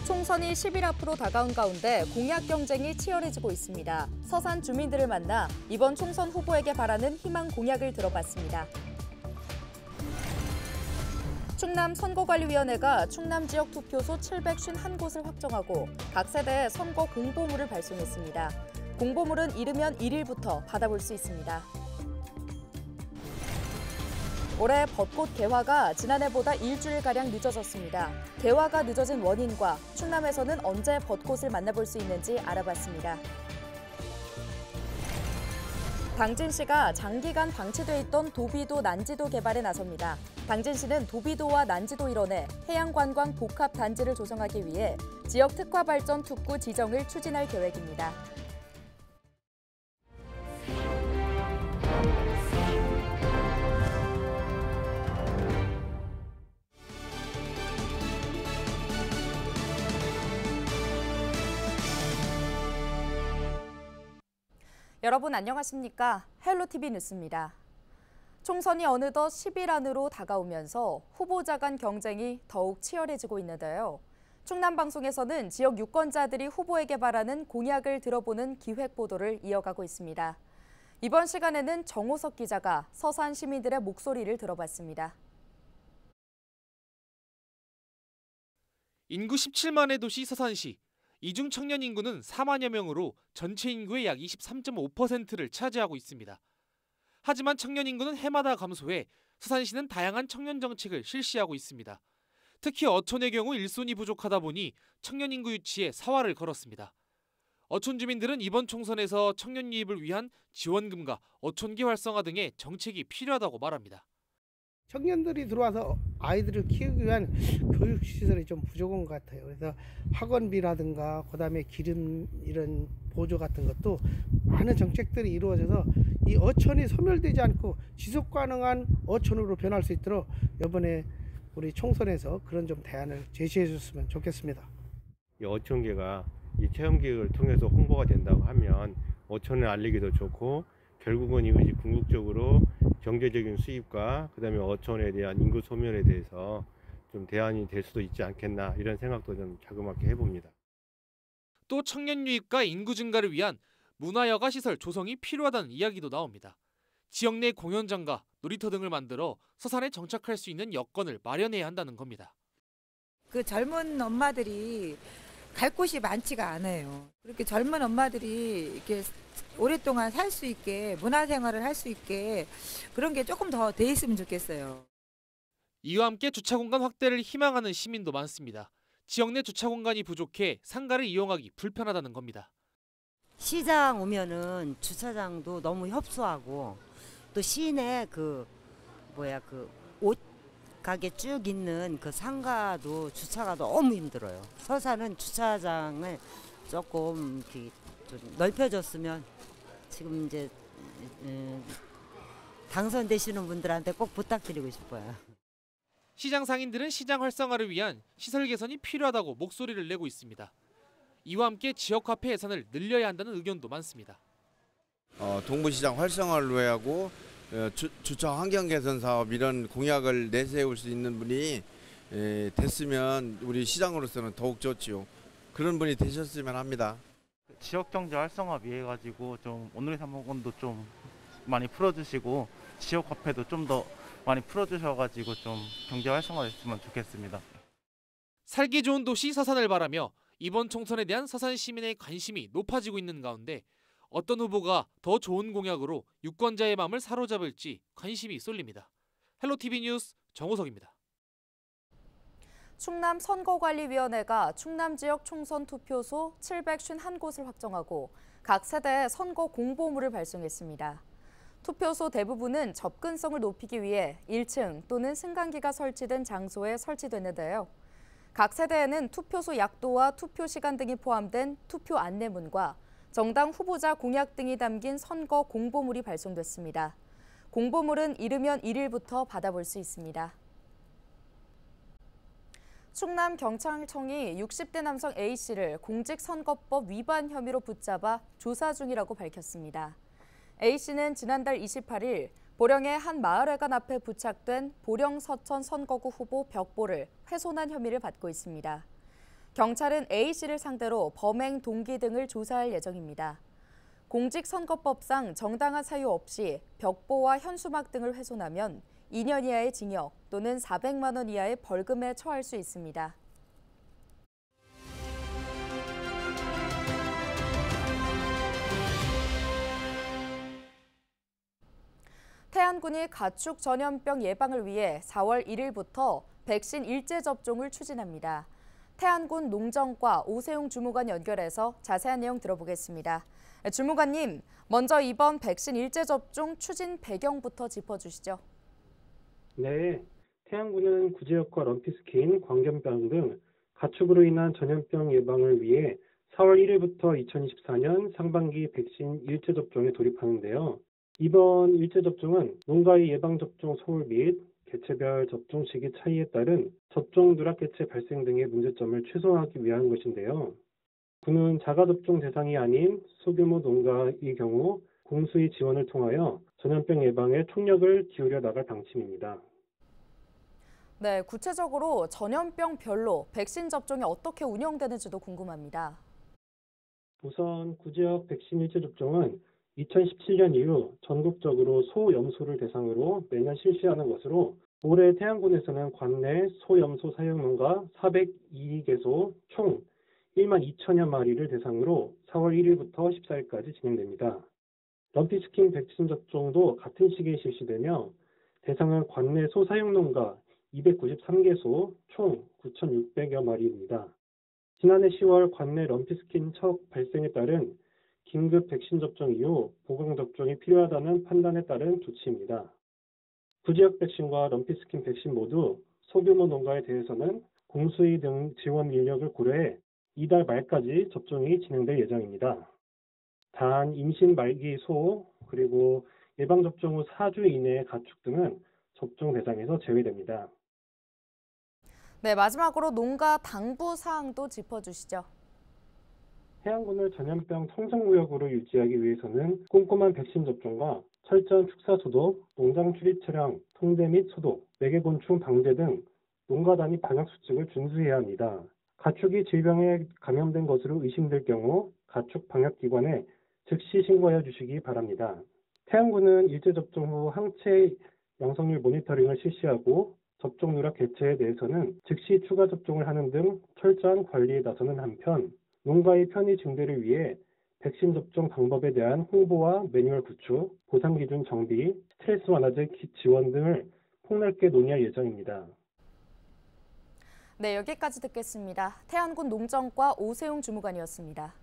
총선이 10일 앞으로 다가온 가운데 공약 경쟁이 치열해지고 있습니다. 서산 주민들을 만나 이번 총선 후보에게 바라는 희망 공약을 들어봤습니다. 충남 선거관리위원회가 충남 지역 투표소 751곳을 확정하고 각 세대에 선거 공보물을 발송했습니다. 공보물은 이르면 1일부터 받아볼 수 있습니다. 올해 벚꽃 개화가 지난해보다 일주일가량 늦어졌습니다. 개화가 늦어진 원인과 충남에서는 언제 벚꽃을 만나볼 수 있는지 알아봤습니다. 당진시가 장기간 방치돼 있던 도비도 난지도 개발에 나섭니다. 당진시는 도비도와 난지도 일원에 해양관광 복합단지를 조성하기 위해 지역 특화 발전 특구 지정을 추진할 계획입니다. 여러분 안녕하십니까? 헬로티비 뉴스입니다. 총선이 어느덧 10일 안으로 다가오면서 후보자 간 경쟁이 더욱 치열해지고 있는데요. 충남방송에서는 지역 유권자들이 후보에게 바라는 공약을 들어보는 기획 보도를 이어가고 있습니다. 이번 시간에는 정호석 기자가 서산 시민들의 목소리를 들어봤습니다. 인구 17만의 도시 서산시. 이중 청년 인구는 4만여 명으로 전체 인구의 약 23.5%를 차지하고 있습니다. 하지만 청년 인구는 해마다 감소해 서산시는 다양한 청년 정책을 실시하고 있습니다. 특히 어촌의 경우 일손이 부족하다 보니 청년 인구 유치에 사활을 걸었습니다. 어촌 주민들은 이번 총선에서 청년 유입을 위한 지원금과 어촌기 활성화 등의 정책이 필요하다고 말합니다. 청년들이 들어와서 아이들을 키우기 위한 교육시설이 좀 부족한 것 같아요. 그래서 학원비라든가 그다음에 기름 이런 보조 같은 것도 많은 정책들이 이루어져서 이 어촌이 소멸되지 않고 지속 가능한 어촌으로 변할 수 있도록 이번에 우리 총선에서 그런 좀 대안을 제시해 줬으면 좋겠습니다. 이 어촌계가 이 체험기획을 통해서 홍보가 된다고 하면 어촌을 알리기도 좋고 결국은 이것이 궁극적으로 경제적인 수입과 그다음에 어촌에 대한 인구 소멸에 대해서 좀 대안이 될 수도 있지 않겠나 이런 생각도 좀 자그맣게 해봅니다. 또 청년 유입과 인구 증가를 위한 문화여가 시설 조성이 필요하다는 이야기도 나옵니다. 지역 내 공연장과 놀이터 등을 만들어 서산에 정착할 수 있는 여건을 마련해야 한다는 겁니다. 그 젊은 엄마들이 갈 곳이 많지가 않아요. 그렇게 젊은 엄마들이 이렇게 오랫동안 살 수 있게 문화생활을 할 수 있게 그런 게 조금 더 돼 있으면 좋겠어요. 이와 함께 주차 공간 확대를 희망하는 시민도 많습니다. 지역 내 주차 공간이 부족해 상가를 이용하기 불편하다는 겁니다. 시장 오면은 주차장도 너무 협소하고 또 시내 옷 가게 쭉 있는 그 상가도 주차가 너무 힘들어요. 서산은 주차장을 조금 좀 넓혀줬으면 지금 이제 당선되시는 분들한테 꼭 부탁드리고 싶어요. 시장 상인들은 시장 활성화를 위한 시설 개선이 필요하다고 목소리를 내고 있습니다. 이와 함께 지역 화폐 예산을 늘려야 한다는 의견도 많습니다. 동부시장 활성화를 위해 하고 주차 환경 개선 사업 이런 공약을 내세울 수 있는 분이 됐으면 우리 시장으로서는 더욱 좋지요. 그런 분이 되셨으면 합니다. 지역 경제 활성화 위해 가지고 좀 오늘의 사목원도 좀 많이 풀어주시고 지역 화폐도 좀 더 많이 풀어주셔가지고 좀 경제 활성화됐으면 좋겠습니다. 살기 좋은 도시 서산을 바라며 이번 총선에 대한 서산 시민의 관심이 높아지고 있는 가운데 어떤 후보가 더 좋은 공약으로 유권자의 마음을 사로잡을지 관심이 쏠립니다. 헬로티비 뉴스 정호석입니다. 충남 선거관리위원회가 충남 지역 총선 투표소 751곳을 확정하고 각 세대에 선거 공보물을 발송했습니다. 투표소 대부분은 접근성을 높이기 위해 1층 또는 승강기가 설치된 장소에 설치됐는데요. 각 세대에는 투표소 약도와 투표 시간 등이 포함된 투표 안내문과 정당 후보자 공약 등이 담긴 선거 공보물이 발송됐습니다. 공보물은 이르면 1일부터 받아볼 수 있습니다. 충남경찰청이 60대 남성 A씨를 공직선거법 위반 혐의로 붙잡아 조사 중이라고 밝혔습니다. A씨는 지난달 28일 보령의 한 마을회관 앞에 부착된 보령 서천 선거구 후보 벽보를 훼손한 혐의를 받고 있습니다. 경찰은 A씨를 상대로 범행 동기 등을 조사할 예정입니다. 공직선거법상 정당한 사유 없이 벽보와 현수막 등을 훼손하면 2년 이하의 징역 또는 400만 원 이하의 벌금에 처할 수 있습니다. 태안군이 가축 전염병 예방을 위해 4월 1일부터 백신 일제 접종을 추진합니다. 태안군 농정과 오세용 주무관 연결해서 자세한 내용 들어보겠습니다. 주무관님, 먼저 이번 백신 일제 접종 추진 배경부터 짚어주시죠. 네, 태안군은 구제역과 럼피스킨, 광견병 등 가축으로 인한 전염병 예방을 위해 4월 1일부터 2024년 상반기 백신 일제 접종에 돌입하는데요. 이번 일제 접종은 농가의 예방접종 소홀 및 개체별 접종 시기 차이에 따른 접종 누락 개체 발생 등의 문제점을 최소화하기 위한 것인데요. 군은 자가접종 대상이 아닌 소규모 농가의 경우 공수의 지원을 통하여 전염병 예방에 총력을 기울여 나갈 방침입니다. 네, 구체적으로 전염병별로 백신 접종이 어떻게 운영되는지도 궁금합니다. 우선 구제역 백신 일제 접종은 2017년 이후 전국적으로 소염소를 대상으로 매년 실시하는 것으로 올해 태안군에서는 관내 소염소 사육농가 402개소 총 1만 2천여 마리를 대상으로 4월 1일부터 14일까지 진행됩니다. 럼피스킨 백신 접종도 같은 시기에 실시되며 대상은 관내 소 사육농가 293개소 총 9,600여 마리입니다. 지난해 10월 관내 럼피스킨 첫 발생에 따른 긴급 백신 접종 이후 보강 접종이 필요하다는 판단에 따른 조치입니다. 구제역 백신과 럼피스킨 백신 모두 소규모 농가에 대해서는 공수의 등 지원 인력을 고려해 이달 말까지 접종이 진행될 예정입니다. 단 임신 말기 소 그리고 예방접종 후 4주 이내의 가축 등은 접종 대상에서 제외됩니다. 네, 마지막으로 농가 당부 사항도 짚어주시죠. 태안군을 전염병 청정구역으로 유지하기 위해서는 꼼꼼한 백신 접종과 철저한 축사 소독, 농장 출입 차량 통제 및 소독, 매개곤충 방제 등 농가 단위 방역 수칙을 준수해야 합니다. 가축이 질병에 감염된 것으로 의심될 경우 가축 방역기관에 즉시 신고하여 주시기 바랍니다. 태안군은 일제 접종 후 항체 양성률 모니터링을 실시하고 접종 누락 개체에 대해서는 즉시 추가 접종을 하는 등 철저한 관리에 나서는 한편 농가의 편의 증대를 위해 백신 접종 방법에 대한 홍보와 매뉴얼 구축, 보상 기준 정비, 스트레스 완화제 킷 지원 등을 폭넓게 논의할 예정입니다. 네, 여기까지 듣겠습니다. 태안군 농정과 오세용 주무관이었습니다.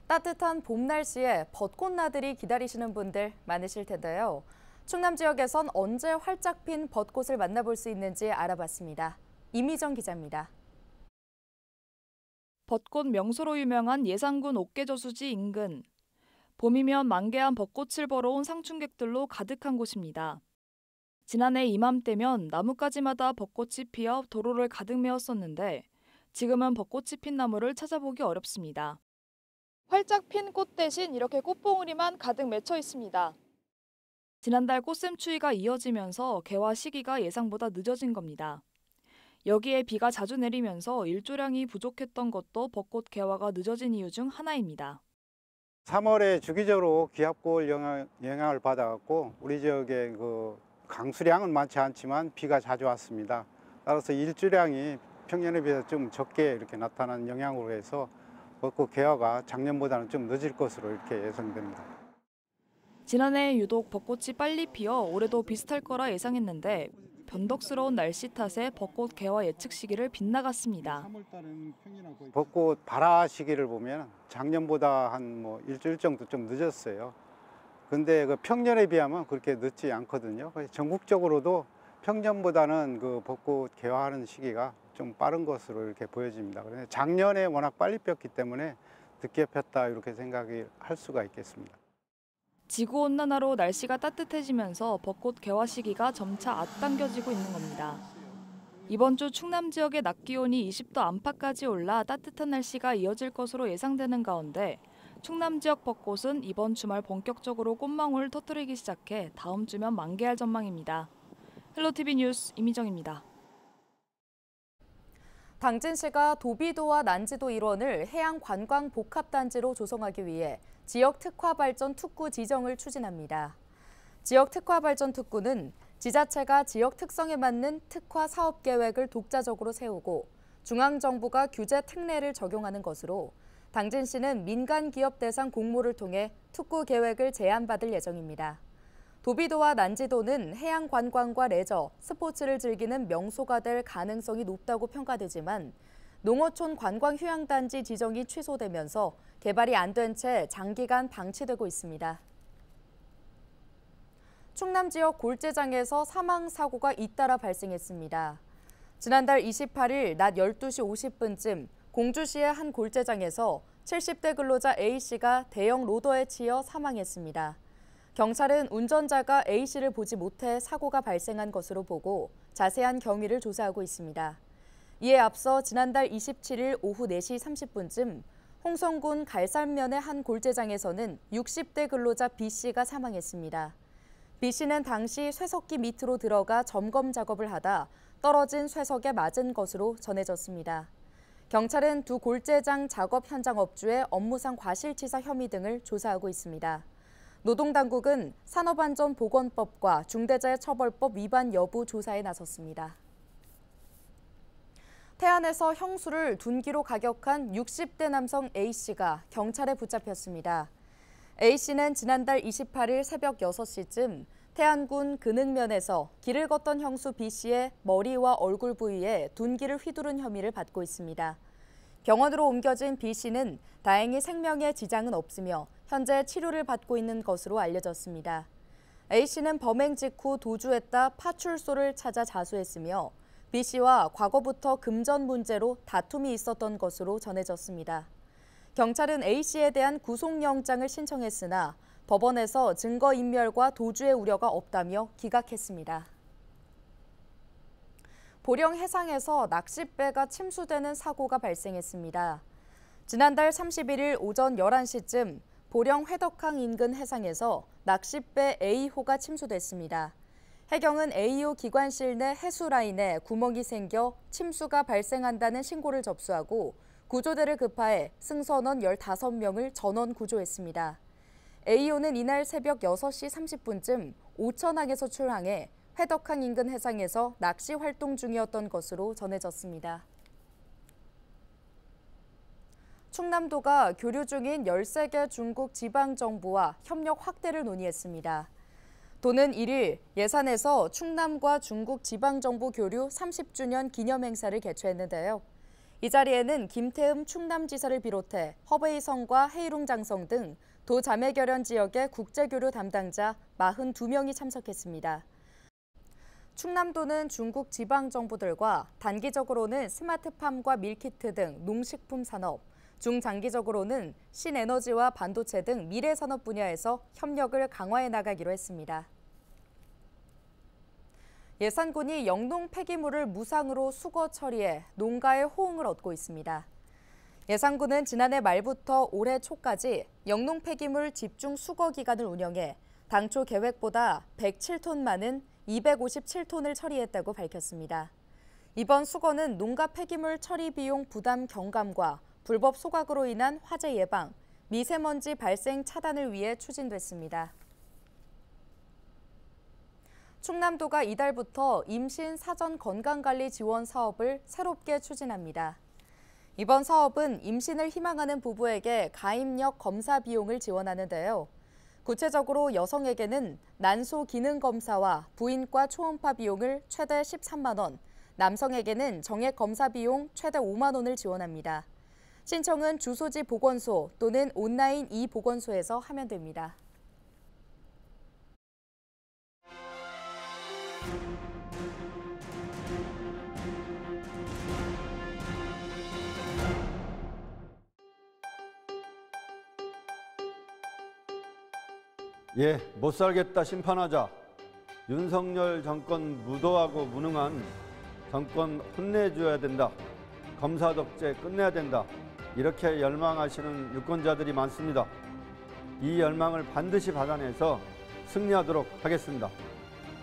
따뜻한 봄 날씨에 벚꽃나들이 기다리시는 분들 많으실 텐데요. 충남 지역에선 언제 활짝 핀 벚꽃을 만나볼 수 있는지 알아봤습니다. 이미정 기자입니다. 벚꽃 명소로 유명한 예산군 옥계저수지 인근. 봄이면 만개한 벚꽃을 보러 온 상춘객들로 가득한 곳입니다. 지난해 이맘때면 나뭇가지마다 벚꽃이 피어 도로를 가득 메웠었는데 지금은 벚꽃이 핀 나무를 찾아보기 어렵습니다. 활짝 핀 꽃 대신 이렇게 꽃봉오리만 가득 맺혀 있습니다. 지난달 꽃샘 추위가 이어지면서 개화 시기가 예상보다 늦어진 겁니다. 여기에 비가 자주 내리면서 일조량이 부족했던 것도 벚꽃 개화가 늦어진 이유 중 하나입니다. 3월에 주기적으로 기압골 영향을 받아갖고 우리 지역에 그 강수량은 많지 않지만 비가 자주 왔습니다. 따라서 일조량이 평년에 비해서 좀 적게 이렇게 나타난 영향으로 해서 벚꽃 개화가 작년보다는 좀 늦을 것으로 이렇게 예상됩니다. 지난해 유독 벚꽃이 빨리 피어 올해도 비슷할 거라 예상했는데 변덕스러운 날씨 탓에 벚꽃 개화 예측 시기를 빗나갔습니다. 벚꽃 발화 시기를 보면 작년보다 한 일주일 정도 좀 늦었어요. 근데 그 평년에 비하면 그렇게 늦지 않거든요. 전국적으로도 평년보다는 그 벚꽃 개화하는 시기가 좀 빠른 것으로 이렇게 보여집니다. 그런데 작년에 워낙 빨리 폈기 때문에 늦게 폈다 이렇게 생각을 할 수가 있겠습니다. 지구온난화로 날씨가 따뜻해지면서 벚꽃 개화 시기가 점차 앞당겨지고 있는 겁니다. 이번 주 충남 지역의 낮 기온이 20도 안팎까지 올라 따뜻한 날씨가 이어질 것으로 예상되는 가운데 충남 지역 벚꽃은 이번 주말 본격적으로 꽃망울을 터뜨리기 시작해 다음 주면 만개할 전망입니다. 헬로티비 뉴스 이미정입니다. 당진시가 도비도와 난지도 일원을 해양관광복합단지로 조성하기 위해 지역특화발전 특구 지정을 추진합니다. 지역특화발전 특구는 지자체가 지역 특성에 맞는 특화 사업계획을 독자적으로 세우고 중앙정부가 규제 특례를 적용하는 것으로 당진시는 민간기업 대상 공모를 통해 특구 계획을 제안받을 예정입니다. 도비도와 난지도는 해양관광과 레저, 스포츠를 즐기는 명소가 될 가능성이 높다고 평가되지만 농어촌 관광휴양단지 지정이 취소되면서 개발이 안 된 채 장기간 방치되고 있습니다. 충남 지역 골재장에서 사망사고가 잇따라 발생했습니다. 지난달 28일 낮 12시 50분쯤 공주시의 한 골재장에서 70대 근로자 A씨가 대형 로더에 치여 사망했습니다. 경찰은 운전자가 A씨를 보지 못해 사고가 발생한 것으로 보고 자세한 경위를 조사하고 있습니다. 이에 앞서 지난달 27일 오후 4시 30분쯤 홍성군 갈산면의 한 골재장에서는 60대 근로자 B씨가 사망했습니다. B씨는 당시 쇠석기 밑으로 들어가 점검 작업을 하다 떨어진 쇠석에 맞은 것으로 전해졌습니다. 경찰은 두 골재장 작업 현장 업주의 업무상 과실치사 혐의 등을 조사하고 있습니다. 노동당국은 산업안전보건법과 중대재해처벌법 위반 여부 조사에 나섰습니다. 태안에서 형수를 둔기로 가격한 60대 남성 A씨가 경찰에 붙잡혔습니다. A씨는 지난달 28일 새벽 6시쯤 태안군 근흥면에서 길을 걷던 형수 B씨의 머리와 얼굴 부위에 둔기를 휘두른 혐의를 받고 있습니다. 병원으로 옮겨진 B씨는 다행히 생명에 지장은 없으며 현재 치료를 받고 있는 것으로 알려졌습니다. A씨는 범행 직후 도주했다 파출소를 찾아 자수했으며 B씨와 과거부터 금전 문제로 다툼이 있었던 것으로 전해졌습니다. 경찰은 A씨에 대한 구속영장을 신청했으나 법원에서 증거인멸과 도주의 우려가 없다며 기각했습니다. 보령 해상에서 낚싯배가 침수되는 사고가 발생했습니다. 지난달 31일 오전 11시쯤 보령 회덕항 인근 해상에서 낚싯배 A호가 침수됐습니다. 해경은 A호 기관실 내 해수 라인에 구멍이 생겨 침수가 발생한다는 신고를 접수하고 구조대를 급파해 승선원 15명을 전원 구조했습니다. A호는 이날 새벽 6시 30분쯤 오천항에서 출항해 회덕항 인근 해상에서 낚시 활동 중이었던 것으로 전해졌습니다. 충남도가 교류 중인 13개 중국 지방정부와 협력 확대를 논의했습니다. 도는 1일 예산에서 충남과 중국 지방정부 교류 30주년 기념행사를 개최했는데요. 이 자리에는 김태흠 충남지사를 비롯해 허베이성과 헤이룽장성 등 도 자매결연 지역의 국제교류 담당자 42명이 참석했습니다. 충남도는 중국 지방정부들과 단기적으로는 스마트팜과 밀키트 등 농식품 산업, 중장기적으로는 신에너지와 반도체 등 미래산업 분야에서 협력을 강화해 나가기로 했습니다. 예산군이 영농 폐기물을 무상으로 수거 처리해 농가의 호응을 얻고 있습니다. 예산군은 지난해 말부터 올해 초까지 영농 폐기물 집중 수거 기간을 운영해 당초 계획보다 107톤 많은 257톤을 처리했다고 밝혔습니다. 이번 수거는 농가 폐기물 처리 비용 부담 경감과 불법 소각으로 인한 화재 예방, 미세먼지 발생 차단을 위해 추진됐습니다. 충남도가 이달부터 임신 사전 건강관리 지원 사업을 새롭게 추진합니다. 이번 사업은 임신을 희망하는 부부에게 가입력 검사 비용을 지원하는데요. 구체적으로 여성에게는 난소 기능 검사와 부인과 초음파 비용을 최대 13만 원, 남성에게는 정액 검사 비용 최대 5만 원을 지원합니다. 신청은 주소지 보건소 또는 온라인 이보건소에서 하면 됩니다. 예, 못 살겠다 심판하자. 윤석열 정권 무도하고 무능한 정권 혼내줘야 된다. 검사 독재 끝내야 된다. 이렇게 열망하시는 유권자들이 많습니다. 이 열망을 반드시 받아내서 승리하도록 하겠습니다.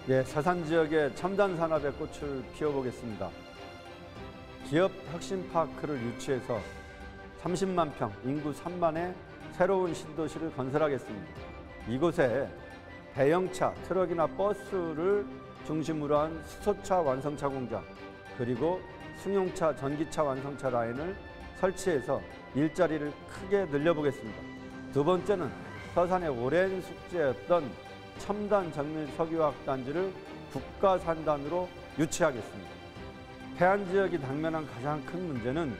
예, 서산 지역의 첨단 산업의 꽃을 피워보겠습니다. 기업 혁신파크를 유치해서 30만 평, 인구 3만의 새로운 신도시를 건설하겠습니다. 이곳에 대형차, 트럭이나 버스를 중심으로 한 수소차 완성차 공장, 그리고 승용차, 전기차 완성차 라인을 설치해서 일자리를 크게 늘려보겠습니다. 두 번째는 서산의 오랜 숙제였던 첨단 정밀 석유화학 단지를 국가산단으로 유치하겠습니다. 태안 지역이 당면한 가장 큰 문제는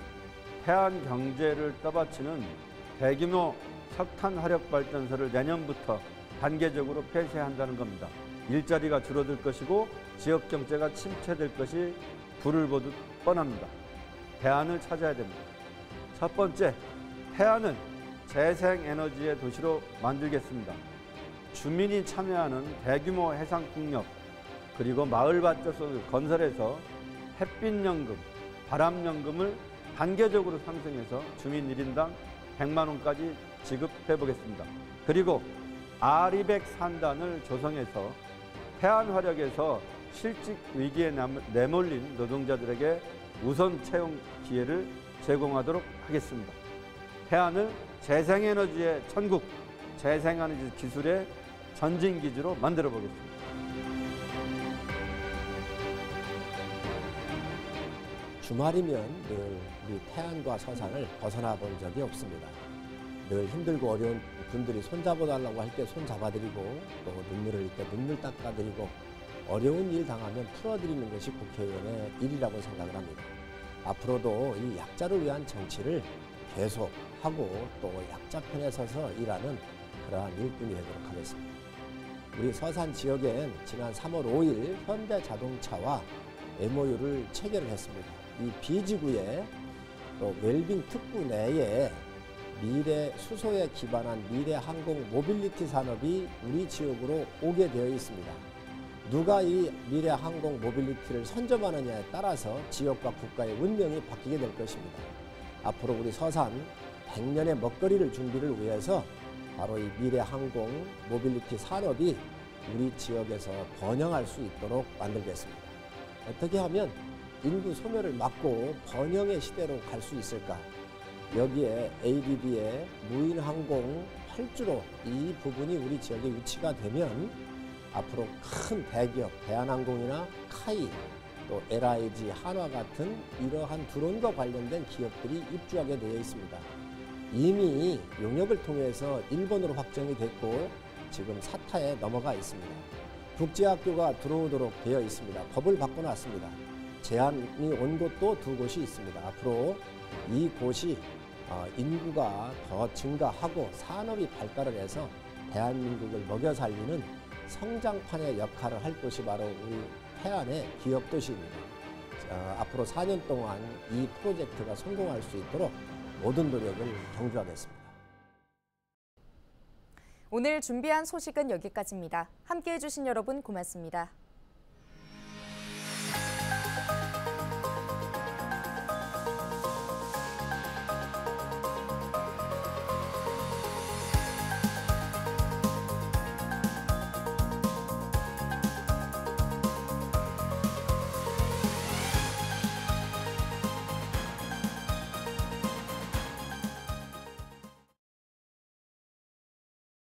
태안 경제를 떠받치는 대규모 석탄 화력 발전소를 내년부터 단계적으로 폐쇄한다는 겁니다. 일자리가 줄어들 것이고 지역 경제가 침체될 것이 불을 보듯 뻔합니다. 태안을 찾아야 됩니다. 첫 번째, 태안을 재생에너지의 도시로 만들겠습니다. 주민이 참여하는 대규모 해상풍력, 그리고 마을발전소 건설에서 햇빛연금, 바람연금을 단계적으로 상승해서 주민 1인당 100만 원까지 지급해 보겠습니다. 그리고 아리백 산단을 조성해서 태안화력에서 실직 위기에 내몰린 노동자들에게 우선 채용 기회를 제공하도록 하겠습니다. 태안을 재생에너지의 천국, 재생에너지 기술의 전진기지로 만들어 보겠습니다. 주말이면 늘 우리 태안과 서산을 벗어나 본 적이 없습니다. 늘 힘들고 어려운 분들이 손잡아달라고 할 때 손잡아드리고, 또 눈물을 흘릴 때 눈물 닦아드리고, 어려운 일 당하면 풀어드리는 것이 국회의원의 일이라고 생각을 합니다. 앞으로도 이 약자를 위한 정치를 계속하고 또 약자 편에 서서 일하는 그러한 일꾼이 되도록 하겠습니다. 우리 서산 지역엔 지난 3월 5일 현대자동차와 MOU를 체결을 했습니다. 이 B지구에 또 웰빙 특구 내에 미래 수소에 기반한 미래 항공 모빌리티 산업이 우리 지역으로 오게 되어 있습니다. 누가 이 미래 항공 모빌리티를 선점하느냐에 따라서 지역과 국가의 운명이 바뀌게 될 것입니다. 앞으로 우리 서산 100년의 먹거리를 준비를 위해서 바로 이 미래 항공 모빌리티 산업이 우리 지역에서 번영할 수 있도록 만들겠습니다. 어떻게 하면 인구 소멸을 막고 번영의 시대로 갈 수 있을까? 여기에 ABB의 무인항공 8주로 이 부분이 우리 지역에 유치가 되면 앞으로 큰 대기업, 대한항공이나 카이, 또 LIG, 한화 같은 이러한 드론과 관련된 기업들이 입주하게 되어 있습니다. 이미 용역을 통해서 일본으로 확정이 됐고 지금 사타에 넘어가 있습니다. 국제학교가 들어오도록 되어 있습니다. 법을 바꿔놨습니다. 제한이 온 곳도 두 곳이 있습니다. 앞으로 이 곳이 인구가 더 증가하고 산업이 발달을 해서 대한민국을 먹여 살리는 성장판의 역할을 할 곳이 바로 우리 태안의 기업도시입니다. 앞으로 4년 동안 이 프로젝트가 성공할 수 있도록 모든 노력을 경주하겠습니다. 오늘 준비한 소식은 여기까지입니다. 함께해 주신 여러분 고맙습니다.